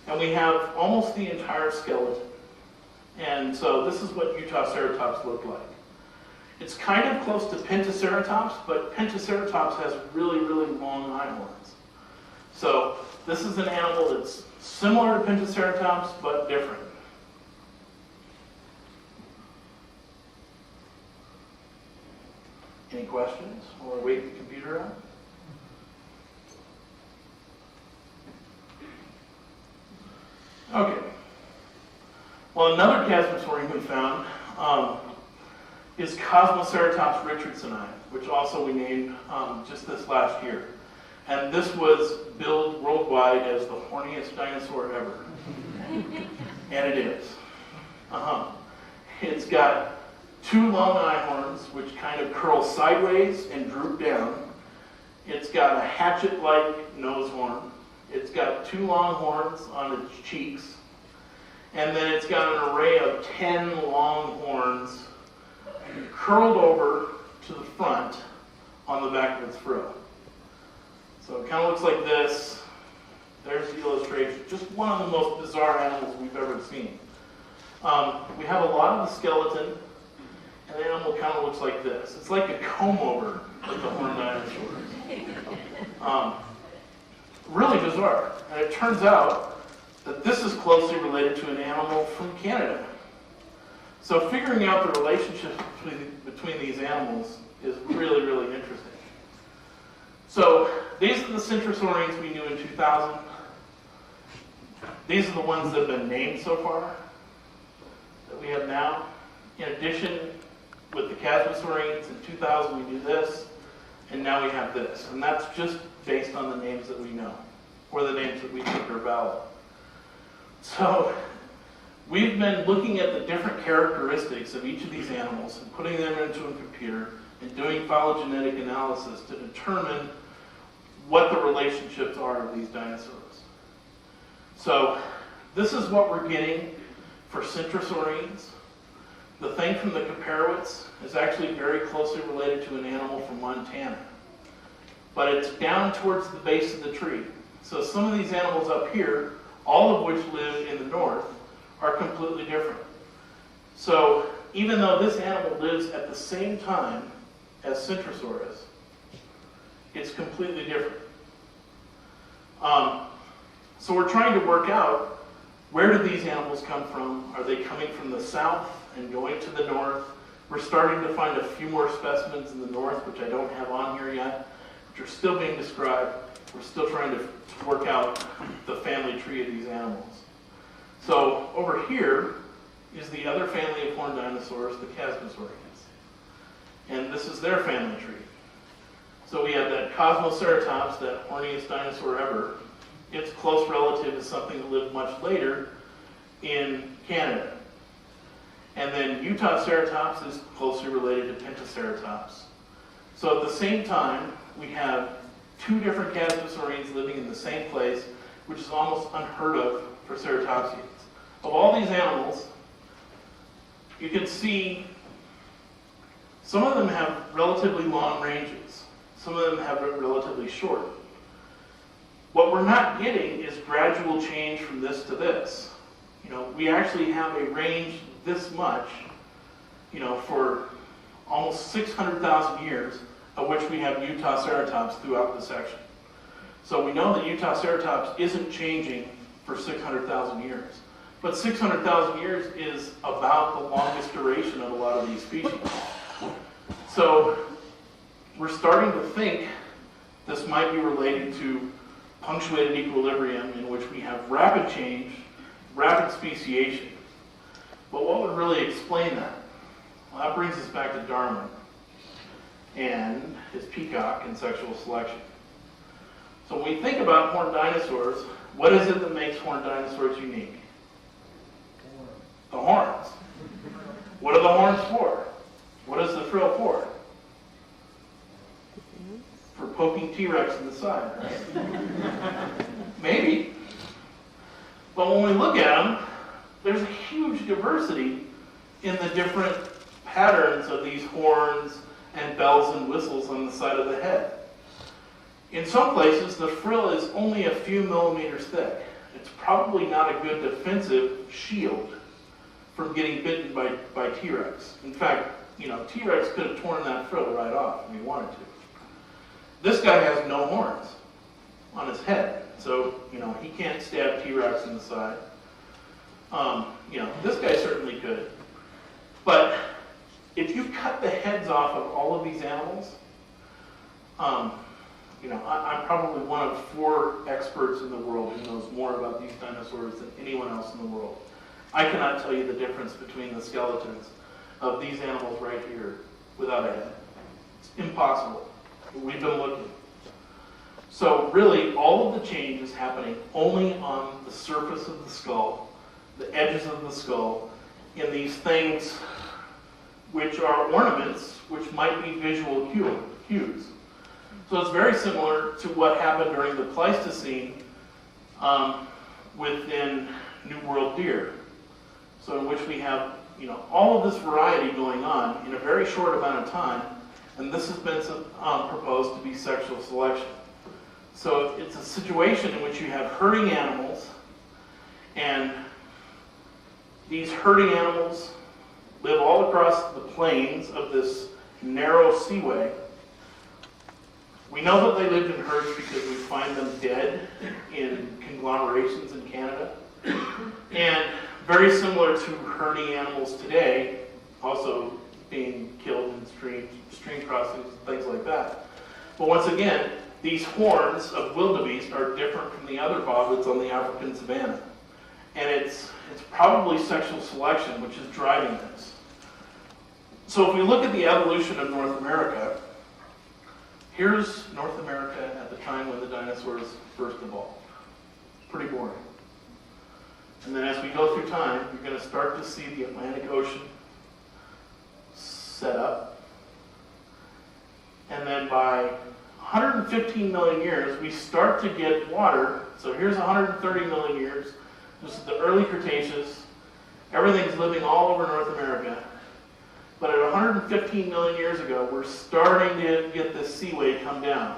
And we have almost the entire skeleton. And so this is what Utaceratops looked like. It's kind of close to Pentaceratops, but Pentaceratops has really, really long eye horns. So this is an animal that's similar to Pentaceratops, but different. Any questions while we wait the computer out? Okay. Well, another chasmosaurian we found is Cosmoceratops richardsoni, which also we named just this last year. And this was billed worldwide as the horniest dinosaur ever. And it is. It's got 2 long eye horns, which kind of curl sideways and droop down. It's got a hatchet-like nose horn. It's got 2 long horns on its cheeks. And then it's got an array of 10 long horns curled over to the front on the back of its frill. So it kind of looks like this. There's the illustration. Just one of the most bizarre animals we've ever seen. We have a lot of the skeleton, and the animal kind of looks like this. It's like a comb-over with the horned dinosaurs. Really bizarre. And it turns out that this is closely related to an animal from Canada. So figuring out the relationship between these animals is really, really interesting. So these are the centrosaurians we knew in 2000. These are the ones that have been named so far that we have now. In addition, with the chasmosaurians in 2000 we knew this, and now we have this. And that's just based on the names that we know, or the names that we think are valid. So we've been looking at the different characteristics of each of these animals and putting them into a computer and doing phylogenetic analysis to determine what the relationships are of these dinosaurs. So this is what we're getting for centrosaurians. The thing from the Comparowitz is actually very closely related to an animal from Montana. But it's down towards the base of the tree. So some of these animals up here, all of which live in the north, are completely different. So even though this animal lives at the same time as Centrosaurus, it's completely different. So we're trying to work out, where do these animals come from? Are they coming from the south and going to the north? We're starting to find a few more specimens in the north, which I don't have on here yet, which are still being described. We're still trying to work out the family tree of these animals. So over here is the other family of horned dinosaurs, the Chasmosaurians. And this is their family tree. So we have that Cosmoceratops, that horniest dinosaur ever. Its close relative is something that lived much later in Canada. And then Utaceratops is closely related to Pentaceratops. So at the same time, we have 2 different Chasmosaurians living in the same place, which is almost unheard of for ceratopsians. Of all these animals, you can see some of them have relatively long ranges. Some of them have it relatively short. What we're not getting is gradual change from this to this. We actually have a range this much, for almost 600,000 years, of which we have Utaceratops throughout the section. So we know that Utaceratops isn't changing for 600,000 years. But 600,000 years is about the longest duration of a lot of these species. So we're starting to think this might be related to punctuated equilibrium, in which we have rapid change, rapid speciation. But what would really explain that? Well, that brings us back to Darwin and his peacock and sexual selection. So when we think about horned dinosaurs, what is it that makes horned dinosaurs unique? The horns. What are the horns for? What is the frill for? For poking T-Rex in the side, right? Maybe. But when we look at them, there's a huge diversity in the different patterns of these horns and bells and whistles on the side of the head. In some places, the frill is only a few millimeters thick. it's probably not a good defensive shield from getting bitten by T-Rex. In fact, T-Rex could have torn that frill right off if he wanted to. This guy has no horns on his head, so he can't stab T-Rex in the side. This guy certainly could. But if you cut the heads off of all of these animals, I'm probably one of 4 experts in the world who knows more about these dinosaurs than anyone else in the world. I cannot tell you the difference between the skeletons of these animals right here without a head. It's impossible. We've been looking. So really, all of the change is happening only on the surface of the skull, the edges of the skull, in these things which are ornaments, which might be visual cues. So it's very similar to what happened during the Pleistocene within New World deer. So in which we have all of this variety going on in a very short amount of time, and this has been proposed to be sexual selection. So it's a situation in which you have herding animals, and these herding animals live all across the plains of this narrow seaway. We know that they lived in herds because we find them dead in conglomerations in Canada. And very similar to herding animals today, also being killed in stream crossings and things like that. But once again, these horns of wildebeest are different from the other bovids on the African savanna. And it's probably sexual selection which is driving this. So if we look at the evolution of North America, here's North America at the time when the dinosaurs first evolved. Pretty boring. And then as we go through time, you're going to start to see the Atlantic Ocean set up. And then by 115 million years, we start to get water. So here's 130 million years. This is the early Cretaceous. Everything's living all over North America. But at 115 million years ago, we're starting to get this seaway come down.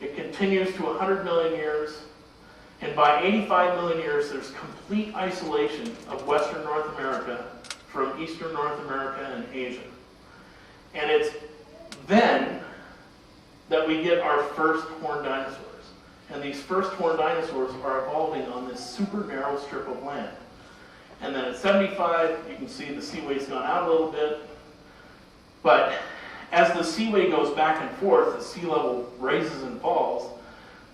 It continues to 100 million years. And by 85 million years, there's complete isolation of Western North America from Eastern North America and Asia. And it's then that we get our first horned dinosaurs. And these first horned dinosaurs are evolving on this super narrow strip of land. And then at 75, you can see the seaway's gone out a little bit. But as the seaway goes back and forth, the sea level raises and falls,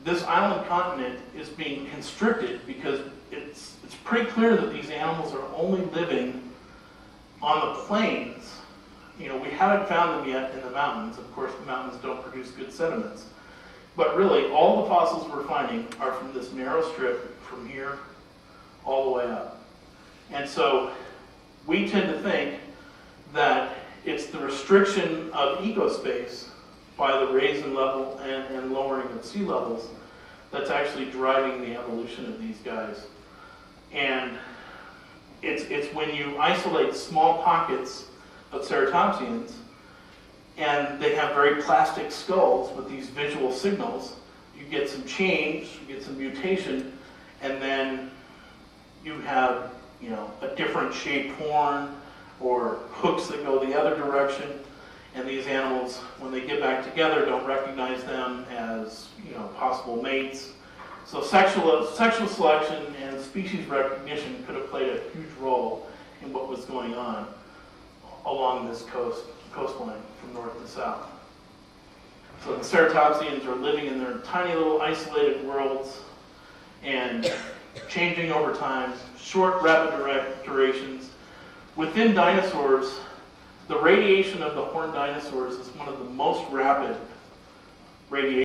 this island continent is being constricted because it's pretty clear that these animals are only living on the plains. We haven't found them yet in the mountains. Of course, the mountains don't produce good sediments. But really, all the fossils we're finding are from this narrow strip from here all the way up. And so we tend to think that it's the restriction of ecospace by the raise in level and lowering of sea levels that's actually driving the evolution of these guys. And it's when you isolate small pockets of ceratopsians and they have very plastic skulls with these visual signals, you get some change, you get some mutation, and then you have a different shaped horn or hooks that go the other direction. And these animals, when they get back together, don't recognize them as possible mates. So sexual selection and species recognition could have played a huge role in what was going on along this coastline from north to south. So the ceratopsians are living in their tiny little isolated worlds and changing over time, short, rapid durations. Within dinosaurs, the radiation of the horned dinosaurs is one of the most rapid radiation